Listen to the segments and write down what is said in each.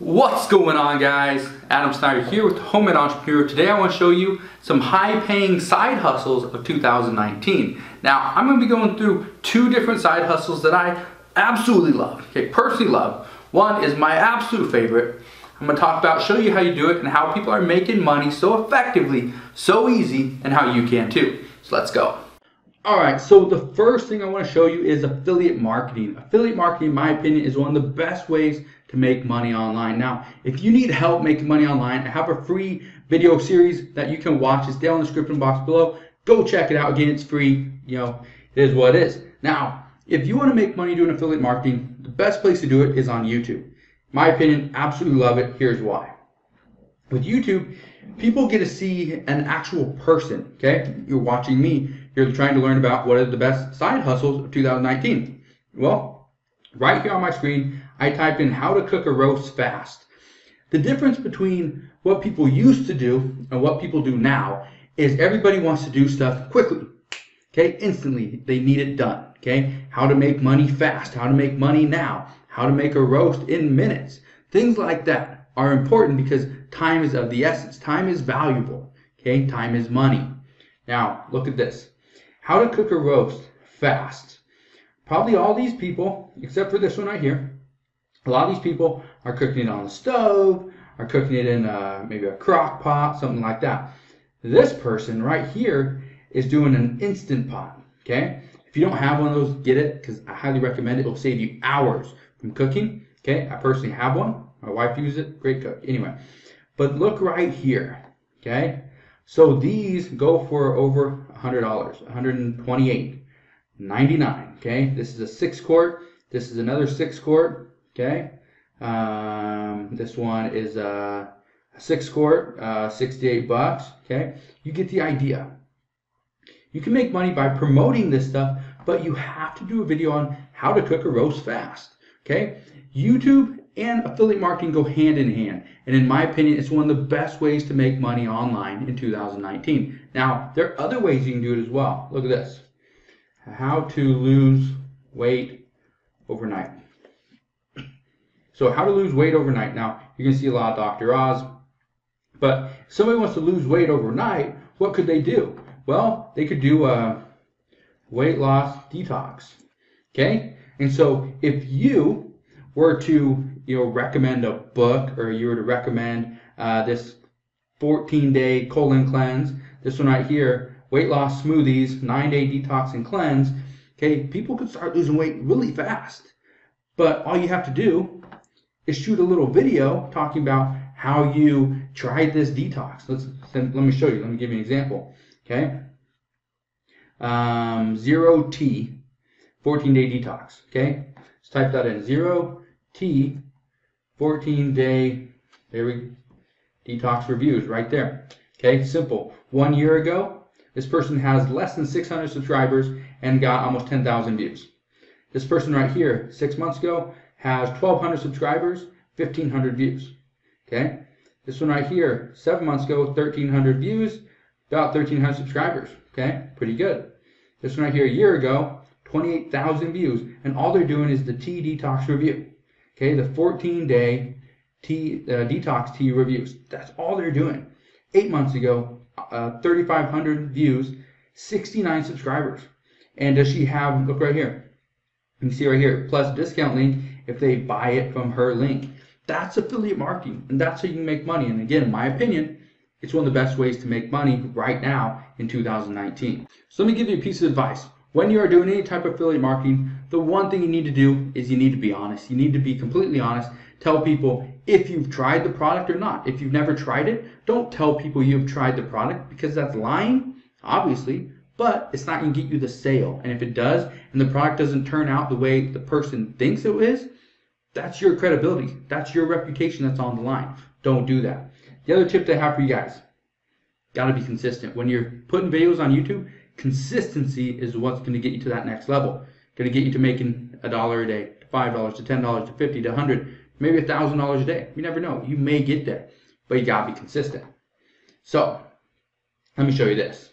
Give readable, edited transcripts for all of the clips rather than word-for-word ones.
What's going on, guys? Adam Snyder here with Homemade Entrepreneur. Today I want to show you some high-paying side hustles of 2019. Now, I'm going to be going through two different side hustles that I absolutely love, personally love. One is my absolute favorite. I'm going to talk about, show you how you do it and how people are making money so effectively, so easy, and how you can too. So let's go. Alright, so the first thing I want to show you is affiliate marketing. Affiliate marketing, in my opinion, is one of the best ways to make money online. Now, if you need help making money online, I have a free video series that you can watch. It's down in the description box below. Go check it out. Again, it's free. It is what it is. Now, if you want to make money doing affiliate marketing, the best place to do it is on YouTube. In my opinion, absolutely love it. Here's why. With YouTube, people get to see an actual person, okay? You're watching me. You're trying to learn about what are the best side hustles of 2019. Well, right here on my screen, I typed in how to cook a roast fast. The difference between what people used to do and what people do now is everybody wants to do stuff quickly, okay? Instantly, they need it done, okay? How to make money fast, how to make money now, how to make a roast in minutes. Things like that are important because time is of the essence. Time is valuable, okay? Time is money. Now, look at this. How to cook a roast fast. Probably all these people, except for this one right here, a lot of these people are cooking it on the stove, are cooking it in maybe a crock pot, something like that. This person right here is doing an Instant Pot, okay? If you don't have one of those, get it, because I highly recommend it. It'll save you hours from cooking, okay? I personally have one. My wife uses it. Great cook. Anyway, but look right here, okay? So these go for over $100, $128.99, okay? This is a 6-quart. This is another 6-quart, okay? This one is a 6-quart, 68 bucks, okay? You get the idea. You can make money by promoting this stuff, but you have to do a video on how to cook a roast fast, okay? YouTube and affiliate marketing go hand in hand, and in my opinion, it's one of the best ways to make money online in 2019. Now, there are other ways you can do it as well. Look at this. How to lose weight overnight. So how to lose weight overnight. Now, you're going to see a lot of Dr. Oz, but if somebody wants to lose weight overnight, what could they do? Well, they could do a weight loss detox, okay? And so if you were to recommend a book, or you were to recommend this 14-day colon cleanse, this one right here, weight loss smoothies, 9-day detox and cleanse, okay, people could start losing weight really fast. But all you have to do is shoot a little video talking about how you tried this detox. Let me show you. Let me give you an example. Okay, 0T 14-day detox. Okay, let's type that in. 0T 14-day detox reviews right there. Okay, simple. 1 year ago, this person has less than 600 subscribers and got almost 10,000 views. This person right here, 6 months ago, has 1,200 subscribers, 1,500 views. Okay, this one right here, 7 months ago, 1,300 views, about 1,300 subscribers. Okay, pretty good. This one right here, a year ago, 28,000 views, and all they're doing is the tea detox review. Okay, the 14-day detox tea reviews. That's all they're doing. 8 months ago, 3,500 views, 69 subscribers. And does she have, look right here, you can see right here, plus discount link if they buy it from her link. That's affiliate marketing, and that's how you can make money. And again, in my opinion, it's one of the best ways to make money right now in 2019. So let me give you a piece of advice. When you are doing any type of affiliate marketing, the one thing you need to do is you need to be honest. You need to be completely honest. Tell people if you've tried the product or not. If you've never tried it, don't tell people you've tried the product, because that's lying, obviously, but it's not going to get you the sale. And if it does, and the product doesn't turn out the way the person thinks it is, that's your credibility. That's your reputation that's on the line. Don't do that. The other tip that I have for you guys, got to be consistent. When you're putting videos on YouTube, consistency is what's going to get you to that next level. Going to get you to making $1 a day, to $5, to $10, to $50, to $100, maybe $1,000 a day. You never know. You may get there, but you got to be consistent. So let me show you this.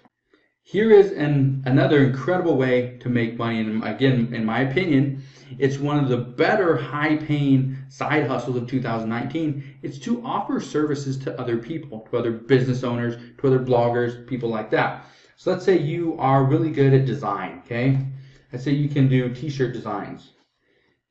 Here is another incredible way to make money, and again, in my opinion, It's one of the better high-paying side hustles of 2019. It's to offer services to other people, to other business owners, to other bloggers, people like that. So let's say you are really good at design, okay? Let's say you can do t-shirt designs,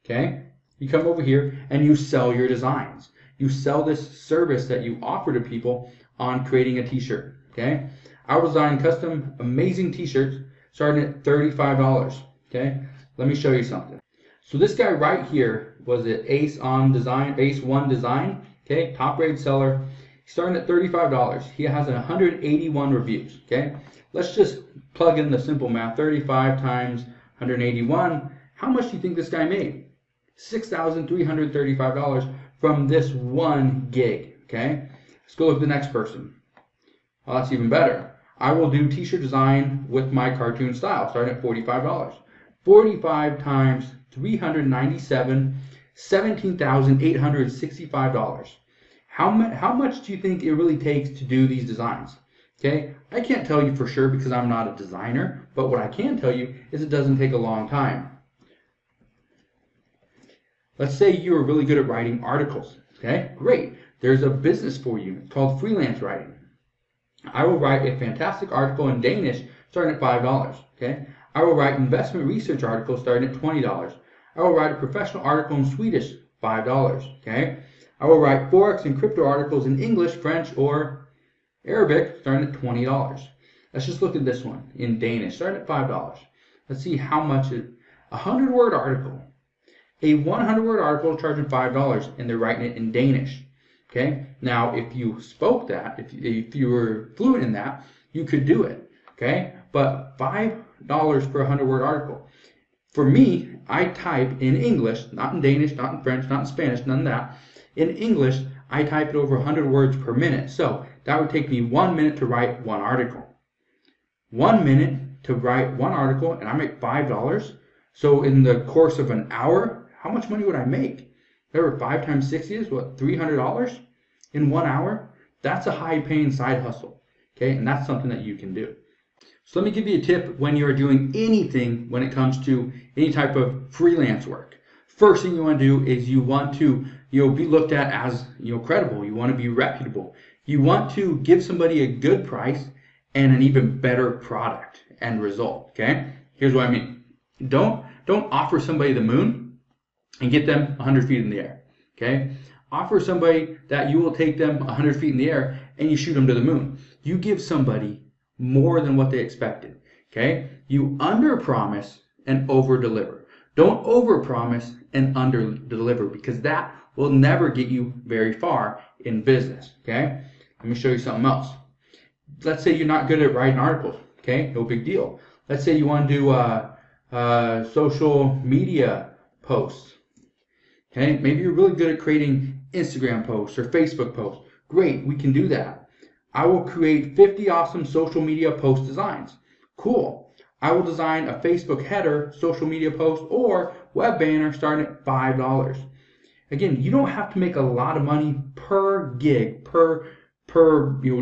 okay? You come over here and you sell your designs. You sell this service that you offer to people on creating a t-shirt, okay? I will design custom amazing t-shirts starting at $35, okay? Let me show you something. So this guy right here was at Ace One Design, okay? Top rated seller. He's starting at $35. He has 181 reviews, okay? Let's just plug in the simple math. 35 times 181. How much do you think this guy made? $6,335 from this one gig, okay? Let's go look at the next person. Well, that's even better. I will do t-shirt design with my cartoon style, starting at $45. 45 times 397, $17,865. How much do you think it really takes to do these designs? Okay, I can't tell you for sure because I'm not a designer, but what I can tell you is it doesn't take a long time. Let's say you're really good at writing articles. Okay, great. There's a business for you. It's called freelance writing. I will write a fantastic article in Danish starting at $5. Okay, I will write investment research articles starting at $20. I will write a professional article in Swedish, $5. Okay, I will write Forex and crypto articles in English, French, or Arabic starting at $20. Let's just look at this one in Danish starting at $5. Let's see how much a 100-word article. A 100-word article is charging $5 and they're writing it in Danish. Okay, now if you spoke that, if you were fluent in that, you could do it. Okay, but $5 for a 100-word article. For me, I type in English, not in Danish, not in French, not in Spanish, none of that. In English, I type it over 100 words per minute. So that would take me 1 minute to write one article. 1 minute to write one article, and I make $5. So in the course of an hour, how much money would I make? There 5 times 60 is what, $300 in 1 hour? That's a high-paying side hustle, okay? And that's something that you can do. So let me give you a tip when you're doing anything when it comes to any type of freelance work. First thing you want to do is you want to be looked at as credible. You want to be reputable. You want to give somebody a good price and an even better product and result, okay? Here's what I mean. Don't offer somebody the moon and get them 100 feet in the air, okay? Offer somebody that you will take them 100 feet in the air and you shoot them to the moon. You give somebody more than what they expected, okay? You under-promise and over-deliver. Don't over-promise and under-deliver because that will never get you very far in business, okay? Let me show you something else. Let's say you're not good at writing articles, okay? No big deal. Let's say you want to do social media posts, okay? Maybe you're really good at creating Instagram posts or Facebook posts. Great, we can do that. I will create 50 awesome social media post designs. Cool. I will design a Facebook header, social media post, or web banner starting at $5. Again, you don't have to make a lot of money per gig, per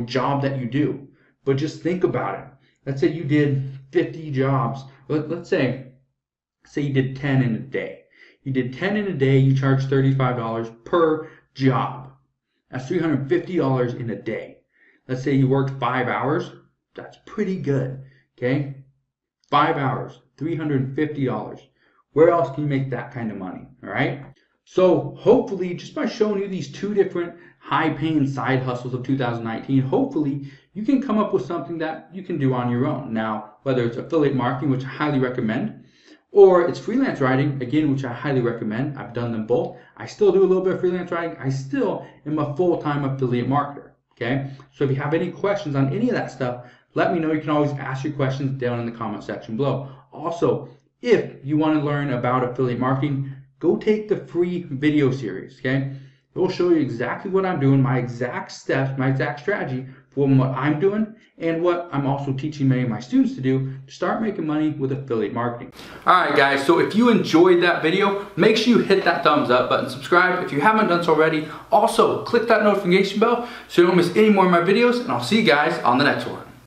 job that you do. But just think about it. Let's say you did 50 jobs. Let's say you did 10 in a day. You did 10 in a day, you charge $35 per job. That's $350 in a day. Let's say you worked 5 hours. That's pretty good, okay? 5 hours, $350. Where else can you make that kind of money, all right? So hopefully, just by showing you these two different high-paying side hustles of 2019, hopefully you can come up with something that you can do on your own. Now, whether it's affiliate marketing, which I highly recommend, or it's freelance writing, again, which I highly recommend. I've done them both. I still do a little bit of freelance writing. I still am a full-time affiliate marketer, okay? So if you have any questions on any of that stuff, let me know. You can always ask your questions down in the comment section below. Also, if you want to learn about affiliate marketing, go take the free video series, okay? It will show you exactly what I'm doing, my exact steps, my exact strategy for what I'm doing, and what I'm also teaching many of my students to do to start making money with affiliate marketing. Alright guys, so if you enjoyed that video, make sure you hit that thumbs up button, subscribe if you haven't done so already. Also, click that notification bell so you don't miss any more of my videos, and I'll see you guys on the next one.